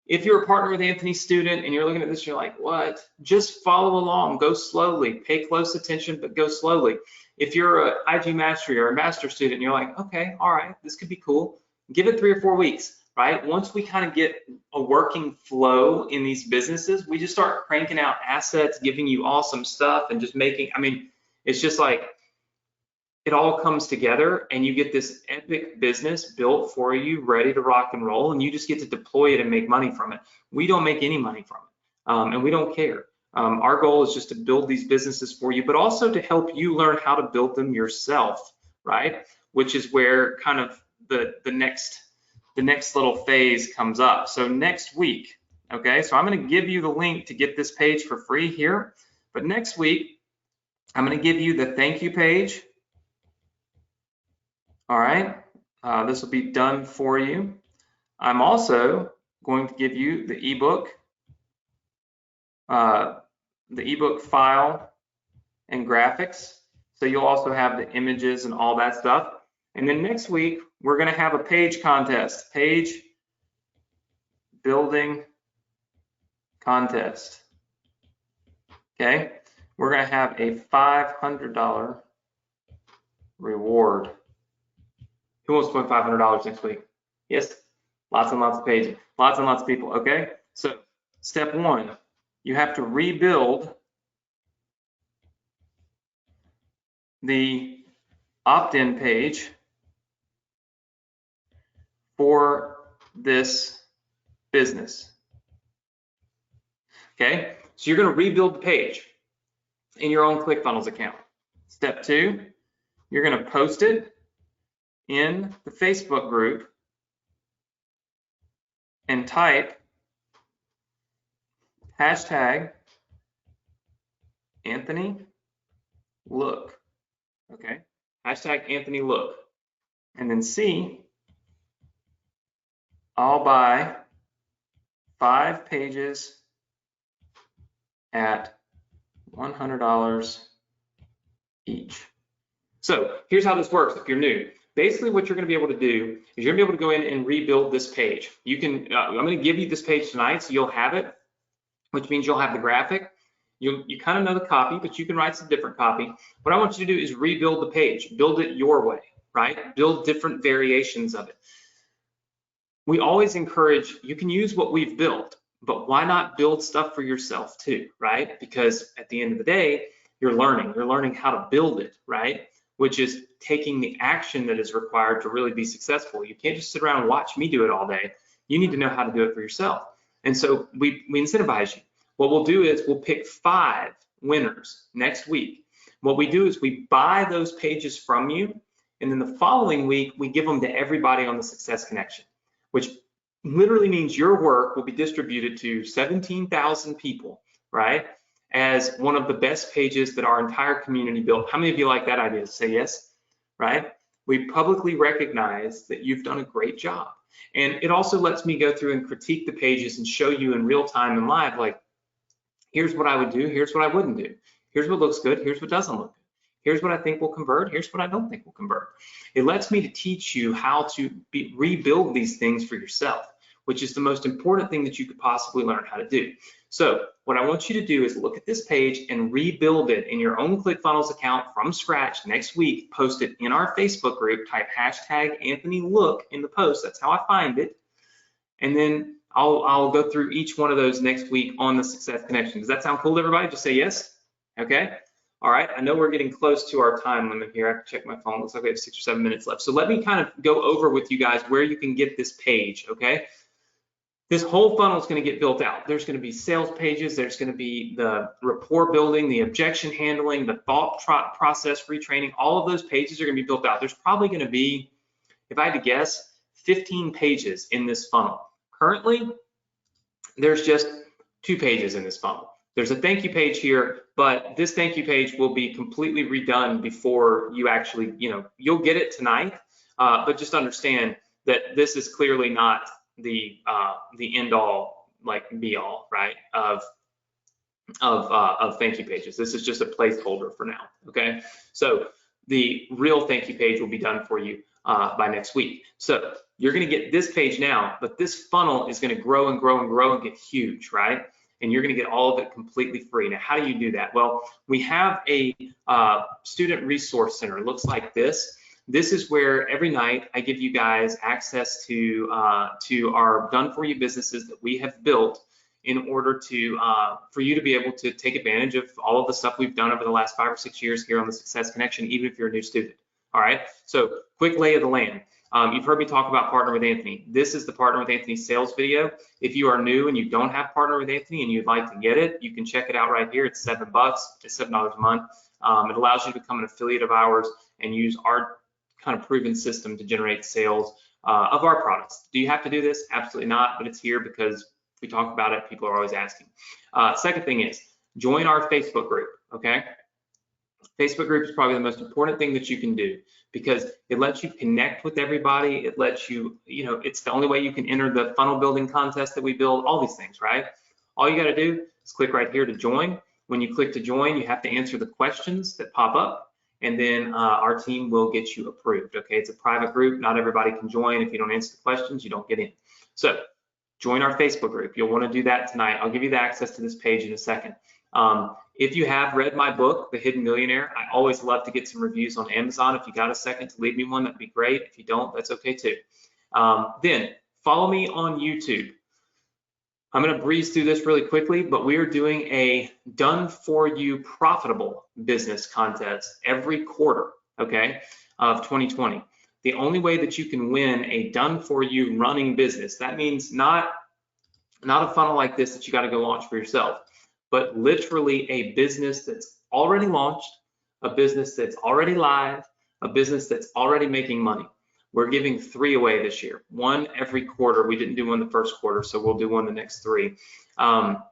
if you're a Partner with Anthony student and you're looking at this, you're like, what? Just follow along, go slowly, pay close attention, but go slowly. If you're a IG Mastery or a Master student and you're like, okay, all right, this could be cool, give it 3 or 4 weeks, right? Once we kind of get a working flow in these businesses, we just start cranking out assets, giving you awesome stuff, and just making, I mean, it's just like, it all comes together and you get this epic business built for you, ready to rock and roll, and you just get to deploy it and make money from it. We don't make any money from it, and we don't care. Our goal is just to build these businesses for you, but also to help you learn how to build them yourself, right? Which is where kind of the next little phase comes up. So next week, okay, so I'm going to give you the link to get this page for free here, but next week, I'm going to give you the thank you page. All right, this will be done for you. I'm also going to give you the ebook file and graphics. So you'll also have the images and all that stuff. And then next week, we're going to have a page contest, page building contest. Okay, we're going to have a $500 reward. Who wants to win $500 next week? Yes, lots and lots of pages, lots and lots of people, okay? So step one, you have to rebuild the opt-in page for this business, okay? So you're gonna rebuild the page in your own ClickFunnels account. Step two, you're gonna post it in the Facebook group and type hashtag Anthony Look, okay? Hashtag Anthony Look. And then C, I'll buy 5 pages at $100 each. So here's how this works if you're new. Basically, what you're going to be able to do is you're going to be able to go in and rebuild this page. You can, I'm going to give you this page tonight, so you'll have it, which means you'll have the graphic. You kind of know the copy, but you can write some different copy. What I want you to do is rebuild the page, build it your way, right? Build different variations of it. We always encourage, you can use what we've built, but why not build stuff for yourself too, right? Because at the end of the day, you're learning how to build it, right? Which is taking the action that is required to really be successful. You can't just sit around and watch me do it all day. You need to know how to do it for yourself. And so we incentivize you. What we'll do is we'll pick 5 winners next week. What we do is we buy those pages from you, and then the following week, we give them to everybody on the Success Connection, which literally means your work will be distributed to 17,000 people, right? As one of the best pages that our entire community built. How many of you like that idea? Say yes, right? We publicly recognize that you've done a great job. And it also lets me go through and critique the pages and show you in real time and live, like, here's what I would do, here's what I wouldn't do. Here's what looks good, here's what doesn't look good. Here's what I think will convert, here's what I don't think will convert. It lets me to teach you how to rebuild these things for yourself, which is the most important thing that you could possibly learn how to do. So what I want you to do is look at this page and rebuild it in your own ClickFunnels account from scratch next week. Post it in our Facebook group, type hashtag Anthony Look in the post. That's how I find it. And then I'll go through each one of those next week on the Success Connection. Does that sound cool to everybody? Just say yes. Okay. All right. I know we're getting close to our time limit here. I have to check my phone. Looks like we have 6 or 7 minutes left. So let me kind of go over with you guys where you can get this page. Okay. This whole funnel is going to get built out. There's going to be sales pages. There's going to be the rapport building, the objection handling, the thought process retraining. All of those pages are going to be built out. There's probably going to be, if I had to guess, 15 pages in this funnel. Currently, there's just 2 pages in this funnel. There's a thank you page here, but this thank you page will be completely redone before you actually, you'll get it tonight, but just understand that this is clearly not the end all, like be all, right, of thank you pages. This is just a placeholder for now, okay? So the real thank you page will be done for you by next week. So you're gonna get this page now, but this funnel is gonna grow and grow and grow and get huge, right? And you're gonna get all of it completely free. Now, how do you do that? Well, we have a student resource center. It looks like this. This is where every night I give you guys access to our done-for-you businesses that we have built in order to for you to be able to take advantage of all of the stuff we've done over the last 5 or 6 years here on the Success Connection, even if you're a new student. All right, so quick lay of the land. You've heard me talk about Partner with Anthony. This is the Partner with Anthony sales video. If you are new and you don't have Partner with Anthony and you'd like to get it, you can check it out right here. It's $7. It's $7 a month. It allows you to become an affiliate of ours and use our kind of proven system to generate sales of our products. Do you have to do this? Absolutely not, but it's here because we talk about it. People are always asking. Second thing is join our Facebook group, okay? Facebook group is probably the most important thing that you can do because it lets you connect with everybody. It lets you, it's the only way you can enter the funnel building contest that we build, all these things, right? All you got to do is click right here to join. When you click to join, you have to answer the questions that pop up, and then our team will get you approved, okay? It's a private group. Not everybody can join. If you don't answer the questions, you don't get in. So join our Facebook group. You'll want to do that tonight. I'll give you the access to this page in a second. If you have read my book, The Hidden Millionaire, I always love to get some reviews on Amazon. If you got a second to leave me one, that'd be great. If you don't, that's okay too. Then follow me on YouTube. I'm going to breeze through this really quickly, but we are doing a done for you profitable business contest every quarter, okay, of 2020. The only way that you can win a done for you running business, that means not a funnel like this that you got to go launch for yourself, but literally a business that's already launched, a business that's already live, a business that's already making money. We're giving 3 away this year, 1 every quarter. We didn't do one the first quarter, so we'll do one the next 3. How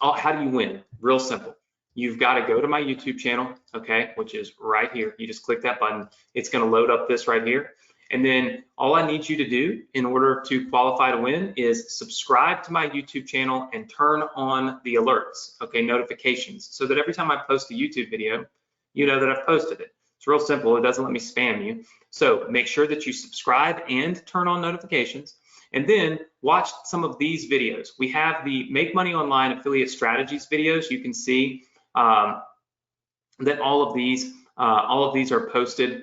do you win? Real simple. You've got to go to my YouTube channel, okay, which is right here. You just click that button. It's going to load up this right here. And then all I need you to do in order to qualify to win is subscribe to my YouTube channel and turn on the alerts, okay, notifications, so that every time I post a YouTube video, you know that I've posted it. It's real simple. It doesn't let me spam you. So make sure that you subscribe and turn on notifications, and then watch some of these videos. We have the Make Money Online Affiliate Strategies videos. You can see that all of these are posted,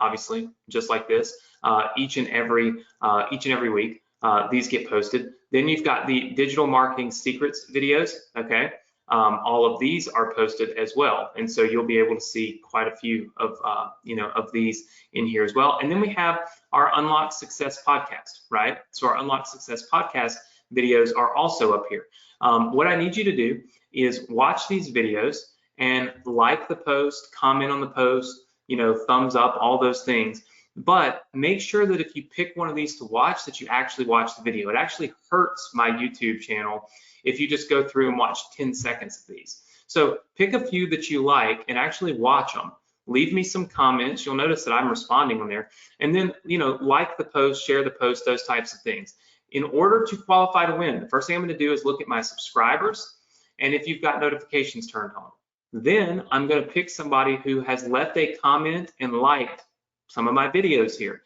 obviously just like this, each and every week. These get posted. Then you've got the Digital Marketing Secrets videos, okay? All of these are posted as well, and so you'll be able to see quite a few of of these in here as well. And then we have our Unlock Success podcast, right? So our Unlock Success podcast videos are also up here. What I need you to do is watch these videos and like the post, comment on the post, thumbs up, all those things. But make sure that if you pick one of these to watch, that you actually watch the video. It actually hurts my YouTube channel if you just go through and watch 10 seconds of these. So pick a few that you like and actually watch them. Leave me some comments. You'll notice that I'm responding on there. And then, like the post, share the post, those types of things. In order to qualify to win, the first thing I'm going to do is look at my subscribers and if you've got notifications turned on. Then I'm going to pick somebody who has left a comment and liked some of my videos here.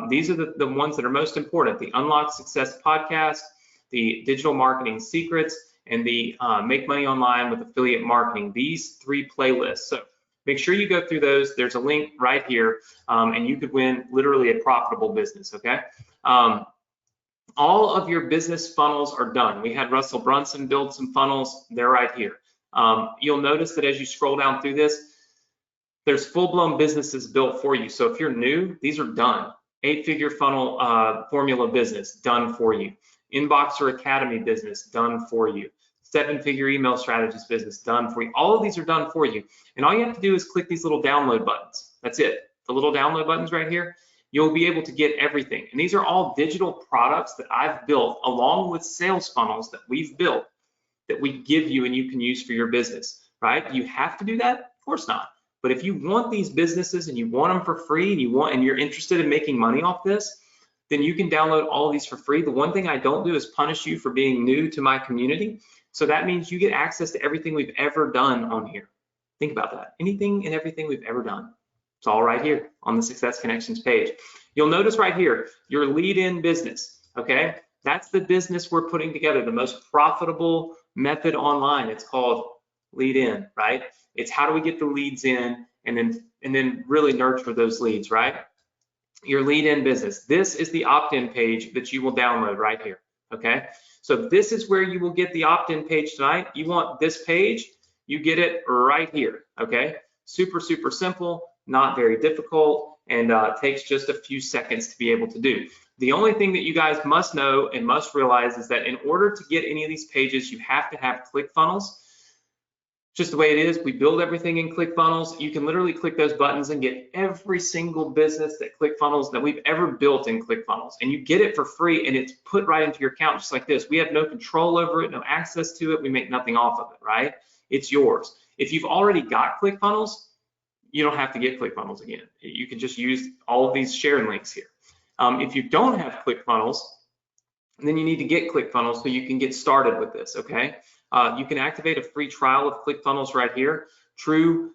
These are the ones that are most important: the Unlock Success podcast, the Digital Marketing Secrets, and the Make Money Online with Affiliate Marketing. These 3 playlists. So make sure you go through those. There's a link right here, and you could win literally a profitable business, okay? All of your business funnels are done. We had Russell Brunson build some funnels. They're right here. You'll notice that as you scroll down through this, there's full-blown businesses built for you. So if you're new, these are done. 8-figure funnel formula business, done for you. Inboxer Academy business, done for you. 7-figure email strategies business, done for you. All of these are done for you. And all you have to do is click these little download buttons. That's it. The little download buttons right here. You'll be able to get everything. And these are all digital products that I've built along with sales funnels that we've built that we give you and you can use for your business, right? Do you have to do that? Of course not. But if you want these businesses and you want them for free and you're interested in making money off this, then you can download all of these for free. The one thing I don't do is punish you for being new to my community. So that means you get access to everything we've ever done on here. Think about that. Anything and everything we've ever done. It's all right here on the Success Connections page. You'll notice right here, your lead-in business, okay? That's the business we're putting together, the most profitable method online. It's called lead-in, right? It's how do we get the leads in and then really nurture those leads, right? Your lead in business. This is the opt-in page that you will download right here, okay? So this is where you will get the opt-in page tonight. You want this page, you get it right here, okay? Super, super simple, not very difficult, and takes just a few seconds to be able to do. The only thing that you guys must know and must realize is that in order to get any of these pages, you have to have ClickFunnels. Just the way it is, we build everything in ClickFunnels. You can literally click those buttons and get every single business that ClickFunnels that we've ever built in ClickFunnels, and you get it for free, and it's put right into your account just like this. We have no control over it, no access to it. We make nothing off of it, right? It's yours. If you've already got ClickFunnels, you don't have to get ClickFunnels again. You can just use all of these shared links here. If you don't have ClickFunnels, then you need to get ClickFunnels so you can get started with this, okay? You can activate a free trial of ClickFunnels right here. True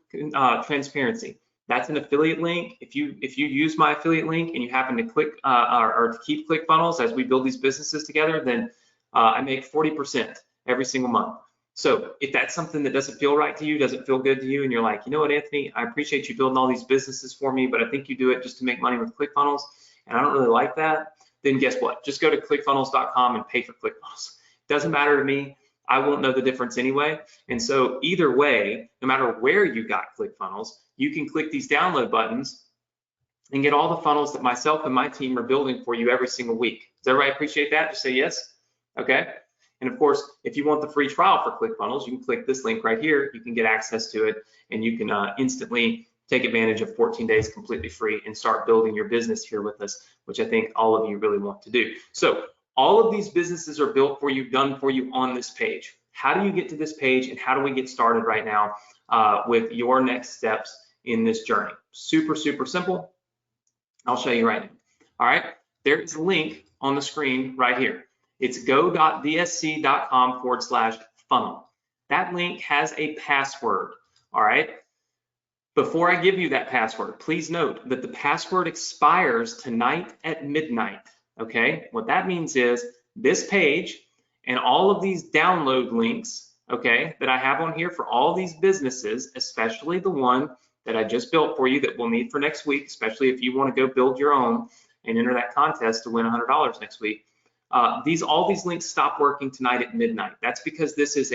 transparency. That's an affiliate link. If you use my affiliate link and you happen to click or to keep ClickFunnels as we build these businesses together, then I make 40% every single month. So if that's something that doesn't feel right to you, doesn't feel good to you, and you're like, you know what, Anthony, I appreciate you building all these businesses for me, but I think you do it just to make money with ClickFunnels, and I don't really like that, then guess what? Just go to clickfunnels.com and pay for ClickFunnels. Doesn't matter to me. I won't know the difference anyway. And so either way, no matter where you got ClickFunnels, you can click these download buttons and get all the funnels that myself and my team are building for you every single week. Does everybody appreciate that? Just say yes. Okay. And of course, if you want the free trial for ClickFunnels, you can click this link right here. You can get access to it, and you can instantly take advantage of 14 days completely free and start building your business here with us, which I think all of you really want to do. So all of these businesses are built for you, done for you on this page. How do you get to this page, and how do we get started right now with your next steps in this journey? Super, super simple. I'll show you right now. All right, there is a link on the screen right here. It's go.dsc.com/funnel. That link has a password, all right? Before I give you that password, please note that the password expires tonight at midnight, okay? What that means is this page and all of these download links, okay, that I have on here for all these businesses, especially the one that I just built for you that we'll need for next week, especially if you want to go build your own and enter that contest to win $100 next week. All these links stop working tonight at midnight. That's because this is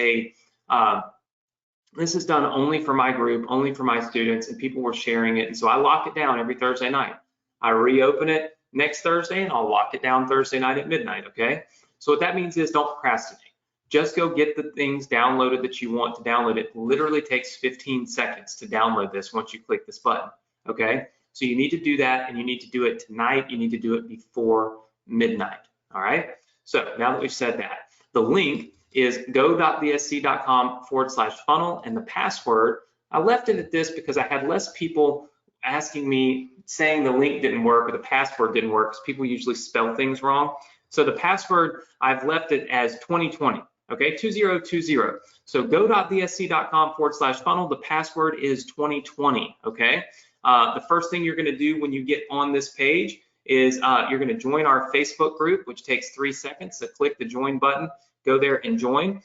this is done only for my group, only for my students, and people were sharing it. And so I lock it down every Thursday night. I reopen it next Thursday, and I'll lock it down Thursday night at midnight, okay? So what that means is don't procrastinate. Just go get the things downloaded that you want to download. It literally takes 15 seconds to download this once you click this button, okay? So you need to do that, and you need to do it tonight. You need to do it before midnight. All right, so now that we've said that, the link is go.dsc.com/funnel, and the password, I left it at this because I had less people asking me saying the link didn't work or the password didn't work, because people usually spell things wrong. So the password, I've left it as 2020, okay, 2020. So go.dsc.com/funnel, the password is 2020, okay? The first thing you're gonna do when you get on this page is you're going to join our Facebook group, which takes 3 seconds. So click the join button, go there and join.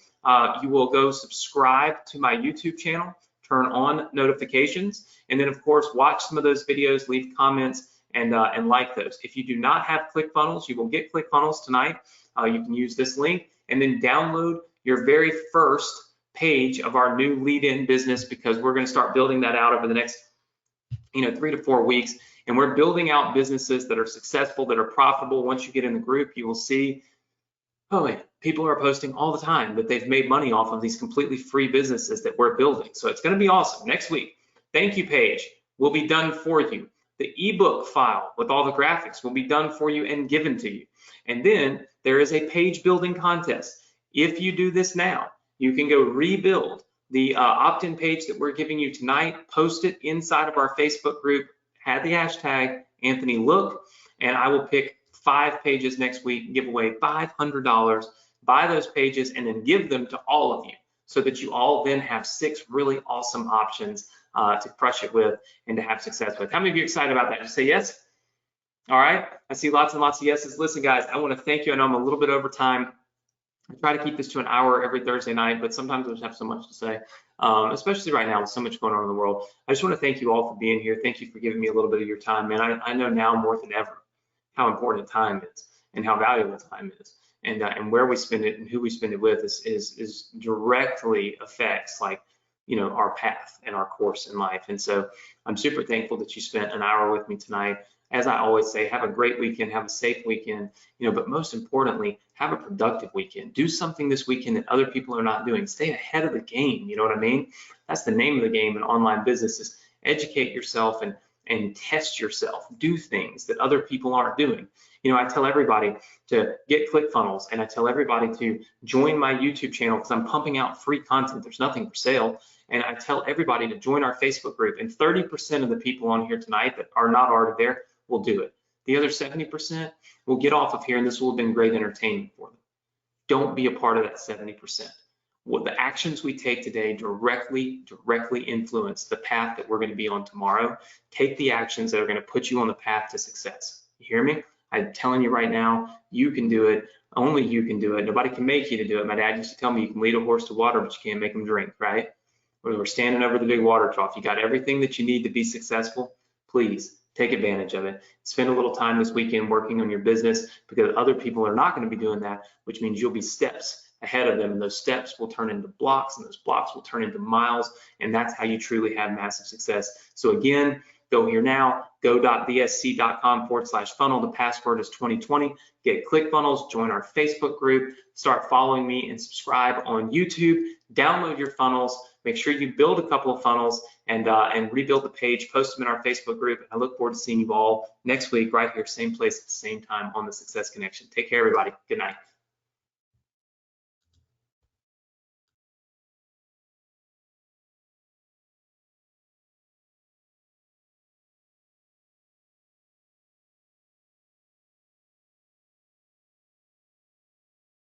You will go subscribe to my YouTube channel, turn on notifications, and then of course watch some of those videos, leave comments, and like those. If you do not have ClickFunnels, you will get ClickFunnels tonight. You can use this link and then download your very first page of our new lead-in business, because we're going to start building that out over the next 3 to 4 weeks. And we're building out businesses that are successful, that are profitable. Once you get in the group, you will see, oh man, people are posting all the time that they've made money off of these completely free businesses that we're building. So it's going to be awesome. Next week, thank you page will be done for you. The ebook file with all the graphics will be done for you and given to you. And then there is a page building contest. If you do this now, you can go rebuild the opt-in page that we're giving you tonight, post it inside of our Facebook group, add the hashtag Anthony Look, and I will pick 5 pages next week, give away $500, buy those pages, and then give them to all of you, so that you all then have 6 really awesome options to crush it with and to have success with. How many of you are excited about that? Just say yes. All right, I see lots and lots of yeses. Listen, guys, I want to thank you. I know I'm a little bit over time. I try to keep this to an hour every Thursday night, but sometimes I just have so much to say, especially right now with so much going on in the world. I just want to thank you all for being here. Thank you for giving me a little bit of your time, man. I know now more than ever how important time is and how valuable time is, and where we spend it and who we spend it with is directly affects, like, you know, our path and our course in life. And so I'm super thankful that you spent an hour with me tonight. As I always say, have a great weekend, have a safe weekend, you know, but most importantly, have a productive weekend. Do something this weekend that other people are not doing. Stay ahead of the game, you know what I mean? That's the name of the game in online business, is educate yourself and test yourself. Do things that other people aren't doing. You know, I tell everybody to get ClickFunnels, and I tell everybody to join my YouTube channel because I'm pumping out free content. There's nothing for sale. And I tell everybody to join our Facebook group, and 30% of the people on here tonight that are not already there will do it. The other 70% will get off of here, and this will have been great entertainment for them. Don't be a part of that 70%. What the actions we take today directly influence the path that we're going to be on tomorrow. Take the actions that are going to put you on the path to success. You hear me? I'm telling you right now, you can do it. Only you can do it. Nobody can make you to do it. My dad used to tell me you can lead a horse to water, but you can't make him drink, right? When we're standing over the big water trough, you got everything that you need to be successful. Please take advantage of it. Spend a little time this weekend working on your business, because other people are not going to be doing that, which means you'll be steps ahead of them, and those steps will turn into blocks, and those blocks will turn into miles, and that's how you truly have massive success. So again, go here now, go.bsc.com/funnel. The password is 2020. Get ClickFunnels, join our Facebook group, start following me, and subscribe on YouTube. Download your funnels. Make sure you build a couple of funnels and rebuild the page, post them in our Facebook group. I look forward to seeing you all next week right here, same place at the same time on the Success Connection. Take care, everybody. Good night.